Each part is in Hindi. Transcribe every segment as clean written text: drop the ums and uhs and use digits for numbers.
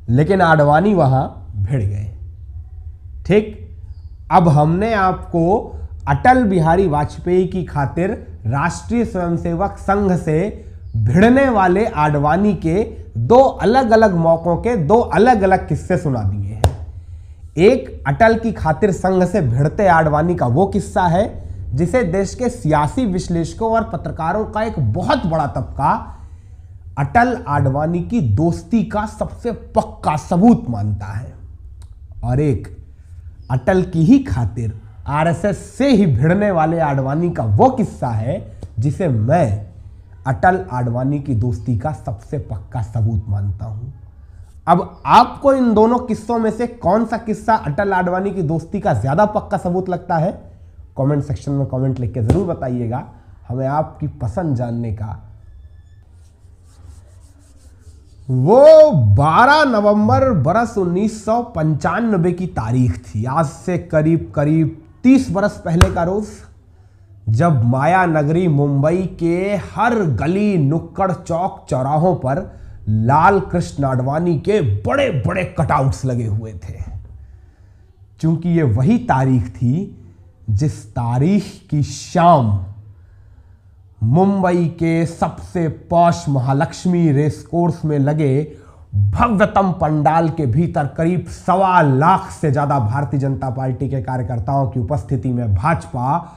लेकिन आडवाणी वहां भिड़ गए। ठीक, अब हमने आपको अटल बिहारी वाजपेयी की खातिर राष्ट्रीय स्वयंसेवक संघ से भिड़ने वाले आडवाणी के दो अलग अलग मौकों के दो अलग अलग किस्से सुना दिए हैं। एक अटल की खातिर संघ से भिड़ते आडवाणी का वो किस्सा है जिसे देश के सियासी विश्लेषकों और पत्रकारों का एक बहुत बड़ा तबका अटल आडवाणी की दोस्ती का सबसे पक्का सबूत मानता है, और एक अटल की ही खातिर आरएसएस से ही भिड़ने वाले आडवाणी का वो किस्सा है जिसे मैं अटल आडवाणी की दोस्ती का सबसे पक्का सबूत मानता हूं। अब आपको इन दोनों किस्सों में से कौन सा किस्सा अटल आडवाणी की दोस्ती का ज्यादा पक्का सबूत लगता है? कमेंट सेक्शन में कमेंट लिख के जरूर बताइएगा, हमें आपकी पसंद जानने का। वो 12 नवंबर बरस 1995 की तारीख थी, आज से करीब करीब 30 बरस पहले का रोज, जब माया नगरी मुंबई के हर गली नुक्कड़ चौक चौराहों पर लाल कृष्ण आडवाणी के बड़े बड़े कटआउट्स लगे हुए थे। चूंकि ये वही तारीख थी जिस तारीख की शाम मुंबई के सबसे पॉश महालक्ष्मी रेस कोर्स में लगे भव्यतम पंडाल के भीतर करीब 1.25 लाख से ज्यादा भारतीय जनता पार्टी के कार्यकर्ताओं की उपस्थिति में भाजपा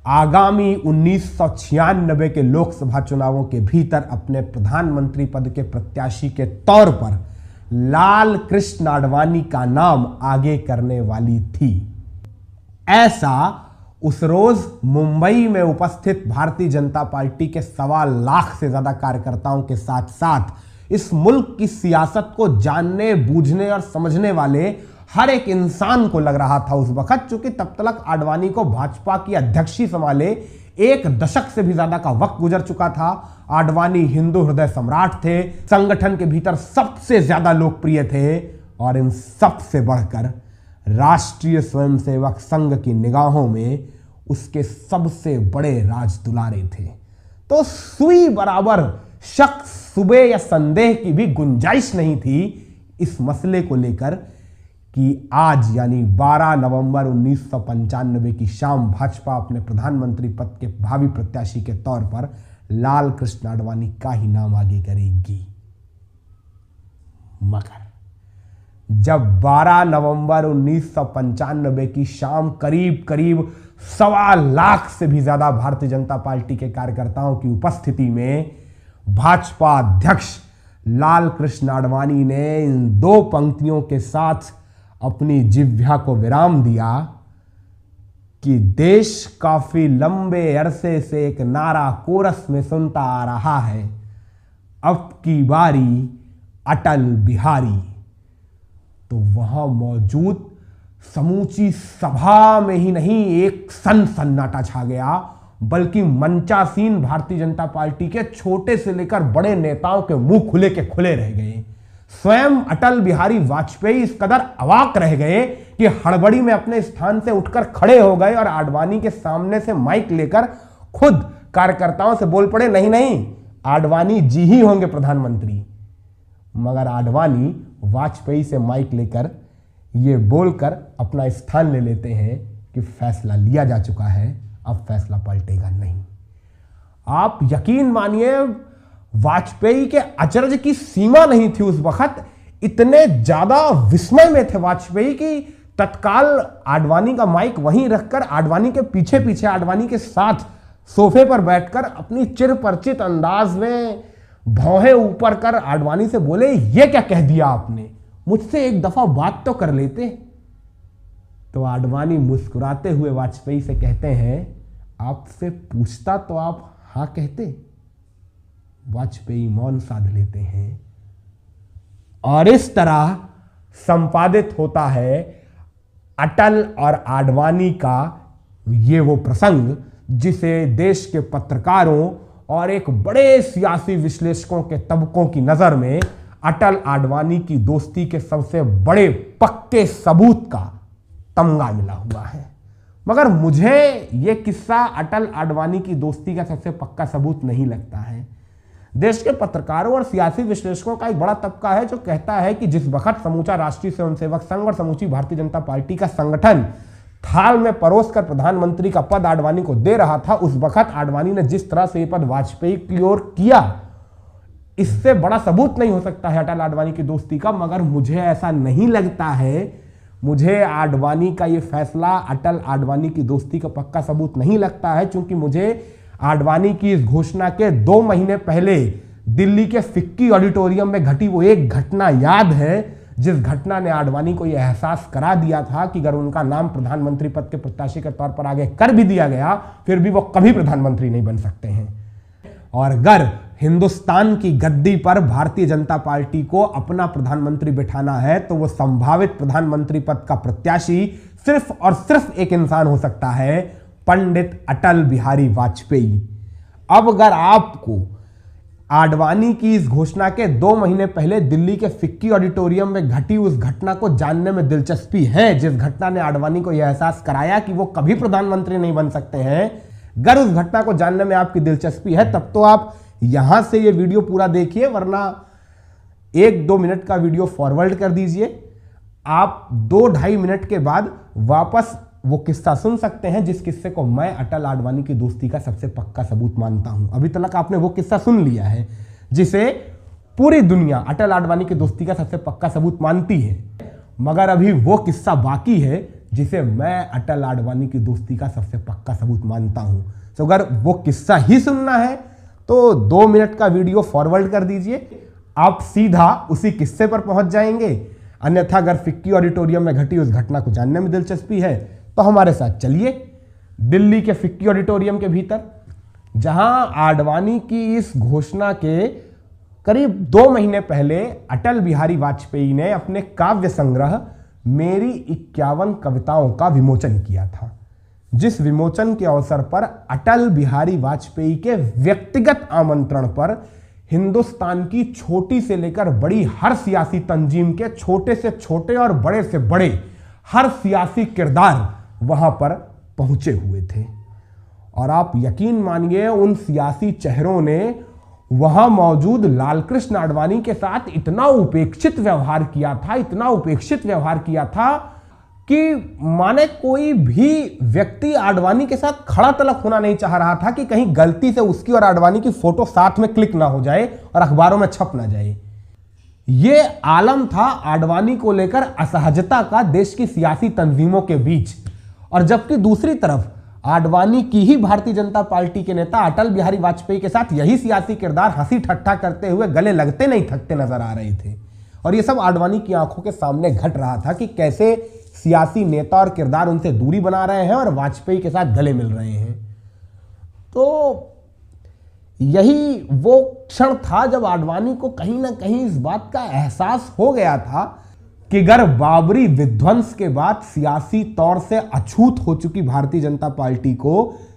आगामी 1996 के लोकसभा चुनावों के भीतर अपने प्रधानमंत्री पद के प्रत्याशी के तौर पर लाल कृष्ण आडवाणी का नाम आगे करने वाली थी। ऐसा उस रोज मुंबई में उपस्थित भारतीय जनता पार्टी के 1.25 लाख से ज्यादा कार्यकर्ताओं के साथ साथ इस मुल्क की सियासत को जानने बूझने और समझने वाले हर एक इंसान को लग रहा था उस वक्त, चूंकि तब तक आडवाणी को भाजपा की अध्यक्षी संभाले 1 दशक से भी ज्यादा का वक्त गुजर चुका था। आडवाणी हिंदू हृदय सम्राट थे, संगठन के भीतर सबसे ज्यादा लोकप्रिय थे और इन सबसे बढ़कर राष्ट्रीय स्वयंसेवक संघ की निगाहों में उसके सबसे बड़े राजदुलारे थे। तो सुई बराबर शक, सुबह या संदेह की भी गुंजाइश नहीं थी इस मसले को लेकर कि आज यानी 12 नवंबर 1995 की शाम भाजपा अपने प्रधानमंत्री पद के भावी प्रत्याशी के तौर पर लाल कृष्ण आडवाणी का ही नाम आगे करेगी। मगर जब 12 नवंबर 1995 की शाम करीब करीब 1.25 लाख से भी ज्यादा भारतीय जनता पार्टी के कार्यकर्ताओं की उपस्थिति में भाजपा अध्यक्ष लाल कृष्ण आडवाणी ने इन 2 पंक्तियों के साथ अपनी जिह्वा को विराम दिया कि देश काफी लंबे अरसे से एक नारा कोरस में सुनता आ रहा है, अब की बारी अटल बिहारी। तो वहां मौजूद समूची सभा में ही नहीं एक सन्नाटा छा गया, बल्कि मंचासीन भारतीय जनता पार्टी के छोटे से लेकर बड़े नेताओं के मुंह खुले के खुले रह गए। स्वयं अटल बिहारी वाजपेयी इस कदर अवाक रह गए कि हड़बड़ी में अपने स्थान से उठकर खड़े हो गए और आडवाणी के सामने से माइक लेकर खुद कार्यकर्ताओं से बोल पड़े, नहीं नहीं, आडवाणी जी ही होंगे प्रधानमंत्री। मगर आडवाणी वाजपेयी से माइक लेकर ये बोलकर अपना स्थान ले लेते हैं कि फैसला लिया जा चुका है, अब फैसला पलटेगा नहीं। आप यकीन मानिए, वाजपेयी के अचरज की सीमा नहीं थी उस वक्त। इतने ज्यादा विस्मय में थे वाजपेयी की तत्काल आडवाणी का माइक वहीं रखकर आडवाणी के पीछे पीछे आडवाणी के साथ सोफे पर बैठकर अपनी चिरपरिचित अंदाज में भौहें ऊपर कर आडवाणी से बोले, ये क्या कह दिया आपने, मुझसे एक दफा बात तो कर लेते। तो आडवाणी मुस्कुराते हुए वाजपेयी से कहते हैं, आपसे पूछता तो आप हां कहते। वाजपेयी मौन साध लेते हैं और इस तरह संपादित होता है अटल और आडवाणी का ये वो प्रसंग जिसे देश के पत्रकारों और एक बड़े सियासी विश्लेषकों के तबकों की नजर में अटल आडवाणी की दोस्ती के सबसे बड़े पक्के सबूत का तमगा मिला हुआ है। मगर मुझे यह किस्सा अटल आडवाणी की दोस्ती का सबसे पक्का सबूत नहीं लगता है। देश के पत्रकारों और सियासी विश्लेषकों का एक बड़ा तबका है जो कहता है कि जिस वक्त समूचा राष्ट्रीय स्वयंसेवक संघ और समूची भारतीय जनता पार्टी का संगठन थाल में परोसकर प्रधानमंत्री का पद आडवाणी को दे रहा था, उस वक्त आडवाणी ने जिस तरह से यह पद वाजपेयी की ओर किया, इससे बड़ा सबूत नहीं हो सकता है अटल आडवाणी की दोस्ती का। मगर मुझे ऐसा नहीं लगता है, मुझे आडवाणी का यह फैसला अटल आडवाणी की दोस्ती का पक्का सबूत नहीं लगता है, क्योंकि मुझे आडवाणी की इस घोषणा के 2 महीने पहले दिल्ली के फिक्की ऑडिटोरियम में घटी वो एक घटना याद है, जिस घटना ने आडवाणी को यह एहसास करा दिया था कि अगर उनका नाम प्रधानमंत्री पद के प्रत्याशी के तौर पर आगे कर भी दिया गया, फिर भी वो कभी प्रधानमंत्री नहीं बन सकते हैं। और अगर हिंदुस्तान की गद्दी पर भारतीय जनता पार्टी को अपना प्रधानमंत्री बिठाना है, तो वो संभावित प्रधानमंत्री पद का प्रत्याशी सिर्फ और सिर्फ एक इंसान हो सकता है, पंडित अटल बिहारी वाजपेयी। अब अगर आपको आडवाणी की इस घोषणा के 2 महीने पहले दिल्ली के फिक्की ऑडिटोरियम में घटी उस घटना को जानने में दिलचस्पी है, जिस घटना ने आडवाणी को यह एहसास कराया कि वो कभी प्रधानमंत्री नहीं बन सकते हैं, अगर उस घटना को जानने में आपकी दिलचस्पी है, तब तो आप यहां से ये वीडियो पूरा देखिए, वरना 1-2 मिनट का वीडियो फॉरवर्ड कर दीजिए। आप 2-2.5 मिनट के बाद वापस वो किस्सा सुन सकते हैं, जिस किस्से को मैं अटल आडवाणी की दोस्ती का सबसे पक्का सबूत मानता हूं। अभी तक आपने वो किस्सा सुन लिया है जिसे पूरी दुनिया अटल आडवाणी की दोस्ती का सबसे पक्का सबूत मानती है, मगर अभी वो किस्सा बाकी है जिसे मैं अटल आडवाणी की दोस्ती का सबसे पक्का सबूत मानता हूं। तो अगर वो किस्सा ही सुनना है तो 2 मिनट का वीडियो फॉरवर्ड कर दीजिए, आप सीधा उसी किस्से पर पहुंच जाएंगे। अन्यथा अगर फिक्की ऑडिटोरियम में घटी उस घटना को जानने में दिलचस्पी है तो हमारे साथ चलिए दिल्ली के फिक्की ऑडिटोरियम के भीतर, जहां आडवाणी की इस घोषणा के करीब 2 महीने पहले अटल बिहारी वाजपेयी ने अपने काव्य संग्रह मेरी 51 कविताओं का विमोचन किया था, जिस विमोचन के अवसर पर अटल बिहारी वाजपेयी के व्यक्तिगत आमंत्रण पर हिंदुस्तान की छोटी से लेकर बड़ी हर सियासी तंजीम के छोटे से छोटे और बड़े से बड़े हर सियासी किरदार वहां पर पहुंचे हुए थे। और आप यकीन मानिए, उन सियासी चेहरों ने वहां मौजूद लालकृष्ण आडवाणी के साथ इतना उपेक्षित व्यवहार किया था, इतना उपेक्षित व्यवहार किया था कि माने कोई भी व्यक्ति आडवाणी के साथ खड़ा तलक होना नहीं चाह रहा था कि कहीं गलती से उसकी और आडवाणी की फोटो साथ में क्लिक ना हो जाए और अखबारों में छप ना जाए। यह आलम था आडवाणी को लेकर असहजता का देश की सियासी तंजीमों के बीच। और जबकि दूसरी तरफ आडवाणी की ही भारतीय जनता पार्टी के नेता अटल बिहारी वाजपेयी के साथ यही सियासी किरदार हंसी ठट्ठा करते हुए गले लगते नहीं थकते नजर आ रहे थे। और यह सब आडवाणी की आंखों के सामने घट रहा था कि कैसे सियासी नेता और किरदार उनसे दूरी बना रहे हैं और वाजपेयी के साथ गले मिल रहे हैं। तो यही वो क्षण था जब आडवाणी को कहीं ना कहीं इस बात का एहसास हो गया था कि अगर बाबरी विध्वंस के बाद सियासी तौर से अछूत हो चुकी भारतीय जनता पार्टी को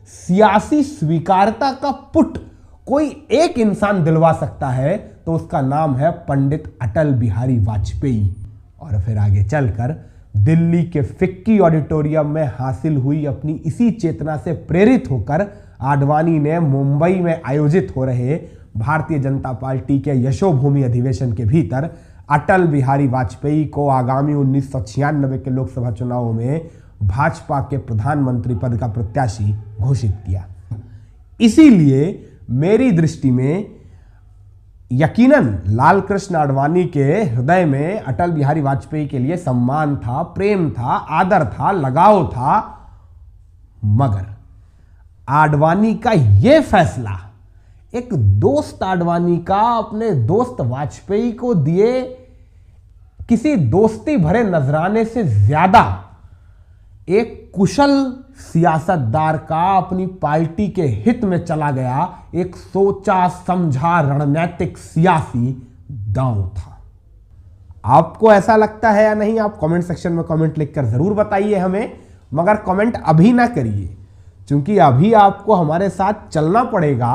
सियासी स्वीकार्यता का पुट कोई एक इंसान दिलवा सकता है तो उसका नाम है पंडित अटल बिहारी वाजपेयी। और फिर आगे चलकर दिल्ली के फिक्की ऑडिटोरियम में हासिल हुई अपनी इसी चेतना से प्रेरित होकर आडवाणी ने मुंबई में आयोजित हो रहे भारतीय जनता पार्टी के यशोभूमि अधिवेशन के भीतर अटल बिहारी वाजपेयी को आगामी 1996 के लोकसभा चुनावों में भाजपा के प्रधानमंत्री पद का प्रत्याशी घोषित किया। इसीलिए मेरी दृष्टि में यकीनन लालकृष्ण आडवाणी के हृदय में अटल बिहारी वाजपेयी के लिए सम्मान था, प्रेम था, आदर था, लगाव था। मगर आडवाणी का यह फैसला एक दोस्त आडवाणी का अपने दोस्त वाजपेयी को दिए किसी दोस्ती भरे नजराने से ज्यादा एक कुशल सियासतदार का अपनी पार्टी के हित में चला गया एक सोचा समझा रणनीतिक सियासी दांव था। आपको ऐसा लगता है या नहीं, आप कमेंट सेक्शन में कमेंट लिखकर जरूर बताइए हमें। मगर कमेंट अभी ना करिए, क्योंकि अभी आपको हमारे साथ चलना पड़ेगा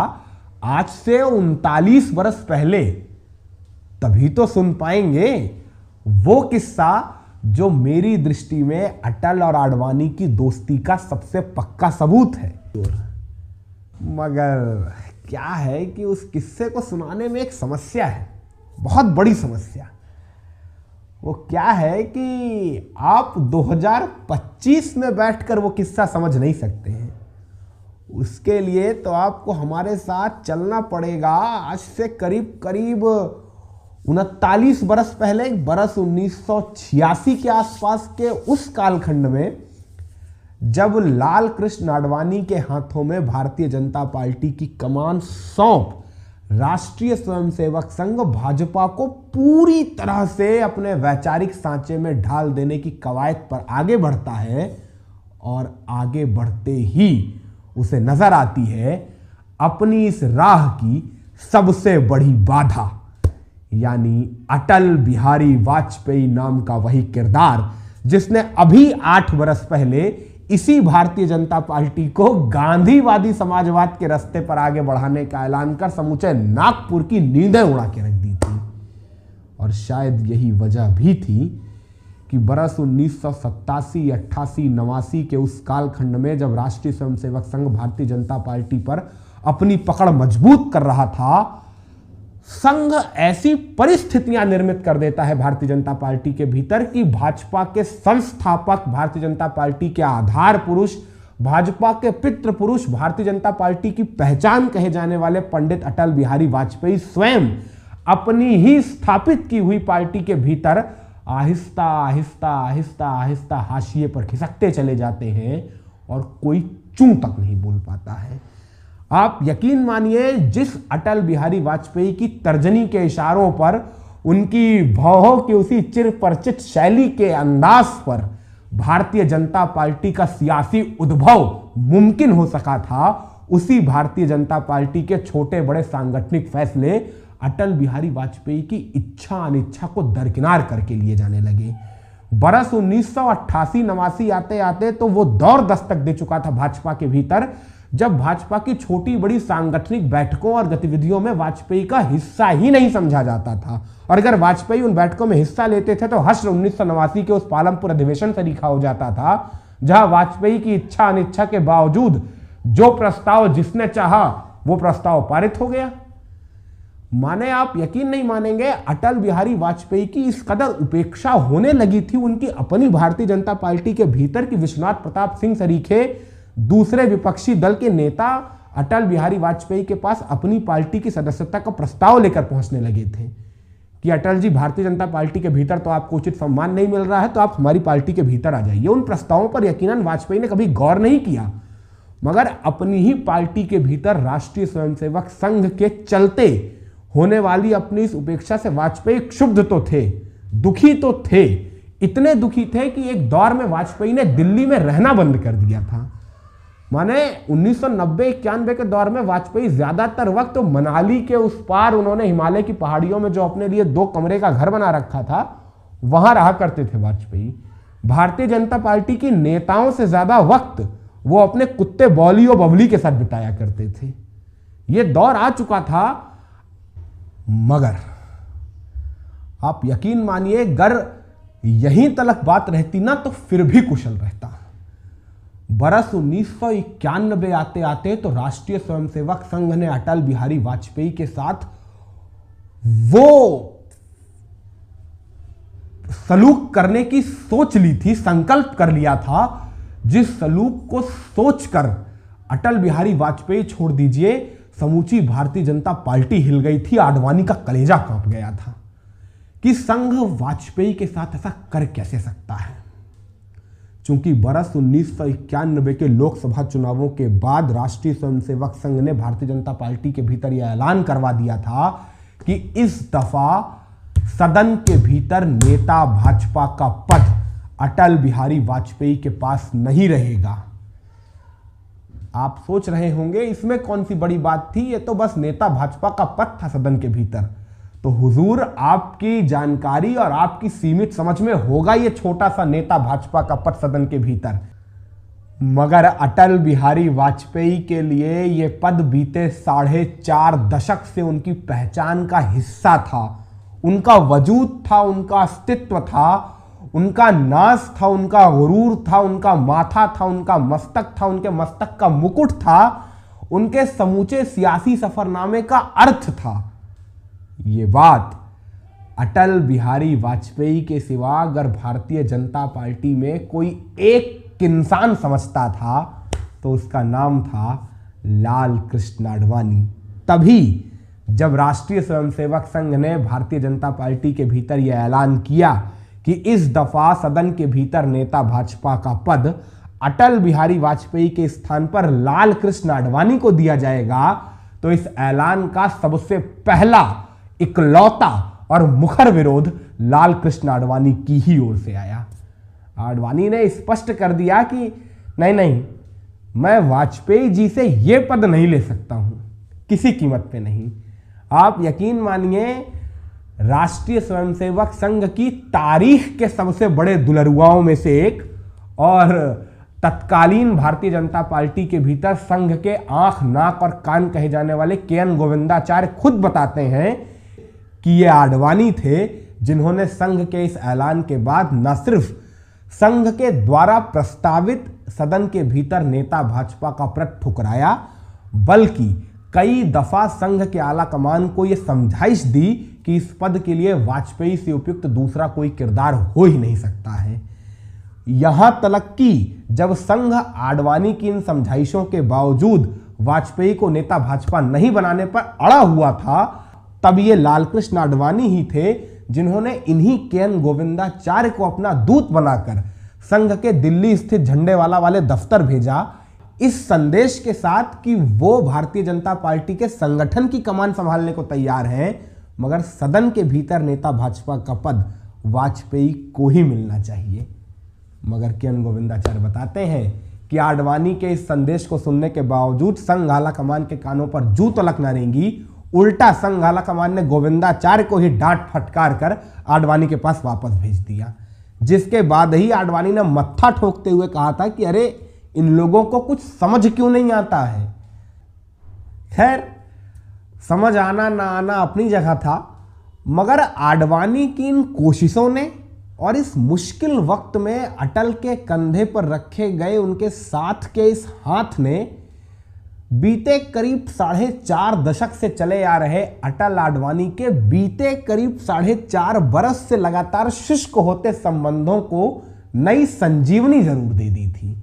आज से 39 वर्ष पहले, तभी तो सुन पाएंगे वो किस्सा जो मेरी दृष्टि में अटल और आडवाणी की दोस्ती का सबसे पक्का सबूत है। मगर क्या है कि उस किस्से को सुनाने में एक समस्या है, बहुत बड़ी समस्या। वो क्या है कि आप 2025 में बैठकर वो किस्सा समझ नहीं सकते हैं। उसके लिए तो आपको हमारे साथ चलना पड़ेगा आज से करीब करीब 39 बरस पहले, बरस 1986 के आसपास के उस कालखंड में, जब लाल कृष्ण आडवाणी के हाथों में भारतीय जनता पार्टी की कमान सौंप राष्ट्रीय स्वयंसेवक संघ भाजपा को पूरी तरह से अपने वैचारिक सांचे में ढाल देने की कवायद पर आगे बढ़ता है। और आगे बढ़ते ही उसे नजर आती है अपनी इस राह की सबसे बड़ी बाधा, यानी अटल बिहारी वाजपेयी नाम का वही किरदार जिसने अभी 8 बरस पहले इसी भारतीय जनता पार्टी को गांधीवादी समाजवाद के रास्ते पर आगे बढ़ाने का ऐलान कर समूचे नागपुर की नींदें उड़ा के रख दी थी। और शायद यही वजह भी थी कि बरस 1987, 88, 89 के उस कालखंड में जब राष्ट्रीय स्वयंसेवक संघ भारतीय जनता पार्टी पर अपनी पकड़ मजबूत कर रहा था, संघ ऐसी परिस्थितियां निर्मित कर देता है भारतीय जनता पार्टी के भीतर कि भाजपा के संस्थापक, भारतीय जनता पार्टी के आधार पुरुष, भाजपा के पितृ पुरुष, भारतीय जनता पार्टी की पहचान कहे जाने वाले पंडित अटल बिहारी वाजपेयी स्वयं अपनी ही स्थापित की हुई पार्टी के भीतर आहिस्ता आहिस्ता आहिस्ता आहिस्ता हाशिए पर खिसकते चले जाते हैं और कोई चूं तक नहीं बोल पाता है। आप यकीन मानिए, जिस अटल बिहारी वाजपेयी की तर्जनी के इशारों पर, उनकी भौहों की उसी चिर परिचित शैली के अंदाज पर भारतीय जनता पार्टी का सियासी उद्भव मुमकिन हो सका था, उसी भारतीय जनता पार्टी के छोटे बड़े सांगठनिक फैसले अटल बिहारी वाजपेयी की इच्छा अनिच्छा को दरकिनार करके लिए जाने लगे। बरस 1988-89 आते आते तो वो दौर दस्तक दे चुका था भाजपा के भीतर, जब भाजपा की छोटी बड़ी सांगठनिक बैठकों और गतिविधियों में वाजपेयी का हिस्सा ही नहीं समझा जाता था। और अगर वाजपेयी उन बैठकों में हिस्सा लेते थे तो हश्र 1989 के उस पालमपुर अधिवेशन से लिखा हो जाता था, जहां वाजपेयी की इच्छा अनिच्छा के बावजूद जो प्रस्ताव जिसने चाहा वो प्रस्ताव पारित हो गया। माने आप यकीन नहीं मानेंगे, अटल बिहारी वाजपेयी की इस कदर उपेक्षा होने लगी थी उनकी अपनी भारतीय जनता पार्टी के भीतर कि विश्वनाथ प्रताप सिंह सरीखे दूसरे विपक्षी दल के नेता अटल बिहारी वाजपेयी के पास अपनी पार्टी की सदस्यता का प्रस्ताव लेकर पहुंचने लगे थे कि अटल जी, भारतीय जनता पार्टी के भीतर तो आपको उचित सम्मान नहीं मिल रहा है, तो आप हमारी पार्टी के भीतर आ जाइए। उन प्रस्तावों पर यकीनन वाजपेयी ने कभी गौर नहीं किया, मगर अपनी ही पार्टी के भीतर राष्ट्रीय स्वयंसेवक संघ के चलते होने वाली अपनी इस उपेक्षा से वाजपेयी क्षुब्ध तो थे, दुखी तो थे, इतने दुखी थे कि एक दौर में वाजपेयी ने दिल्ली में रहना बंद कर दिया था। माने 1990-91 के दौर में वाजपेयी ज्यादातर वक्त तो मनाली के उस पार, उन्होंने हिमालय की पहाड़ियों में जो अपने लिए 2 कमरे का घर बना रखा था, वहां रहा करते थे वाजपेयी। भारतीय जनता पार्टी की नेताओं से ज्यादा वक्त वो अपने कुत्ते बॉली और बबली के साथ बिताया करते थे। यह दौर आ चुका था। मगर आप यकीन मानिए, अगर यहीं तलक बात रहती ना तो फिर भी कुशल रहता। बरस 1991 आते आते तो राष्ट्रीय स्वयंसेवक संघ ने अटल बिहारी वाजपेयी के साथ वो सलूक करने की सोच ली थी, संकल्प कर लिया था, जिस सलूक को सोचकर अटल बिहारी वाजपेयी, छोड़ दीजिए, समूची भारतीय जनता पार्टी हिल गई थी। आडवाणी का कलेजा कांप गया था कि संघ वाजपेयी के साथ ऐसा कर कैसे सकता है। चूंकि बरस 1991 के लोकसभा चुनावों के बाद राष्ट्रीय स्वयंसेवक संघ ने भारतीय जनता पार्टी के भीतर यह ऐलान करवा दिया था कि इस दफा सदन के भीतर नेता भाजपा का पद अटल बिहारी वाजपेयी के पास नहीं रहेगा। आप सोच रहे होंगे इसमें कौन सी बड़ी बात थी, ये तो बस नेता भाजपा का पद था सदन के भीतर। तो हुजूर, आपकी जानकारी और आपकी सीमित समझ में होगा ये छोटा सा नेता भाजपा का पद सदन के भीतर, मगर अटल बिहारी वाजपेयी के लिए यह पद बीते 4.5 दशक से उनकी पहचान का हिस्सा था, उनका वजूद था, उनका अस्तित्व था, उनका नाज था, उनका गुरूर था, उनका माथा था, उनका मस्तक था, उनके मस्तक का मुकुट था। उनके समूचे सियासी सफरनामे का अर्थ था। ये बात अटल बिहारी वाजपेयी के सिवा अगर भारतीय जनता पार्टी में कोई एक इंसान समझता था तो उसका नाम था लाल कृष्ण आडवाणी। तभी जब राष्ट्रीय स्वयंसेवक संघ ने भारतीय जनता पार्टी के भीतर यह ऐलान किया कि इस दफा सदन के भीतर नेता भाजपा का पद अटल बिहारी वाजपेयी के स्थान पर लाल कृष्ण आडवाणी को दिया जाएगा, तो इस ऐलान का सबसे पहला इकलौता और मुखर विरोध लाल कृष्ण आडवाणी की ही ओर से आया। आडवाणी ने स्पष्ट कर दिया कि नहीं, मैं वाजपेयी जी से यह पद नहीं ले सकता हूं, किसी कीमत पे नहीं। आप यकीन मानिए, राष्ट्रीय स्वयंसेवक संघ की तारीख के सबसे बड़े दुलरुआओं में से एक और तत्कालीन भारतीय जनता पार्टी के भीतर संघ के आंख नाक और कान कहे जाने वाले के.एन. गोविंदाचार्य खुद बताते हैं कि ये आडवाणी थे जिन्होंने संघ के इस ऐलान के बाद न सिर्फ संघ के द्वारा प्रस्तावित सदन के भीतर नेता भाजपा का पद ठुकराया, बल्कि कई दफा संघ के आला कमान को यह समझाइश दी कि इस पद के लिए वाजपेयी से उपयुक्त दूसरा कोई किरदार हो ही नहीं सकता है। यहां तक कि जब संघ आडवाणी की इन समझाइशों के बावजूद वाजपेयी को नेता भाजपा नहीं बनाने पर अड़ा हुआ था, तब ये लालकृष्ण आडवाणी ही थे जिन्होंने इन्हीं के.एन. गोविंदाचार्य को अपना दूत बनाकर संघ के दिल्ली स्थित झंडेवाला वाले दफ्तर भेजा, इस संदेश के साथ कि वो भारतीय जनता पार्टी के संगठन की कमान संभालने को तैयार हैं, मगर सदन के भीतर नेता भाजपा का पद वाजपेयी को ही मिलना चाहिए। मगर के.एन. गोविंदाचार्य बताते हैं कि आडवाणी के इस संदेश को सुनने के बावजूद संघ आला कमान के कानों पर जू तलक न रेंगी, उल्टा संघ आला कमान ने गोविंदाचार्य को ही डांट फटकार कर आडवाणी के पास वापस भेज दिया, जिसके बाद ही आडवाणी ने मत्था ठोकते हुए कहा था कि अरे इन लोगों को कुछ समझ क्यों नहीं आता है। खैर, समझ आना ना आना अपनी जगह था, मगर आडवाणी की इन कोशिशों ने और इस मुश्किल वक्त में अटल के कंधे पर रखे गए उनके साथ के इस हाथ ने बीते करीब 4.5 दशक से चले आ रहे अटल आडवाणी के बीते करीब 4.5 बरस से लगातार शुष्क होते संबंधों को नई संजीवनी जरूर दे दी थी।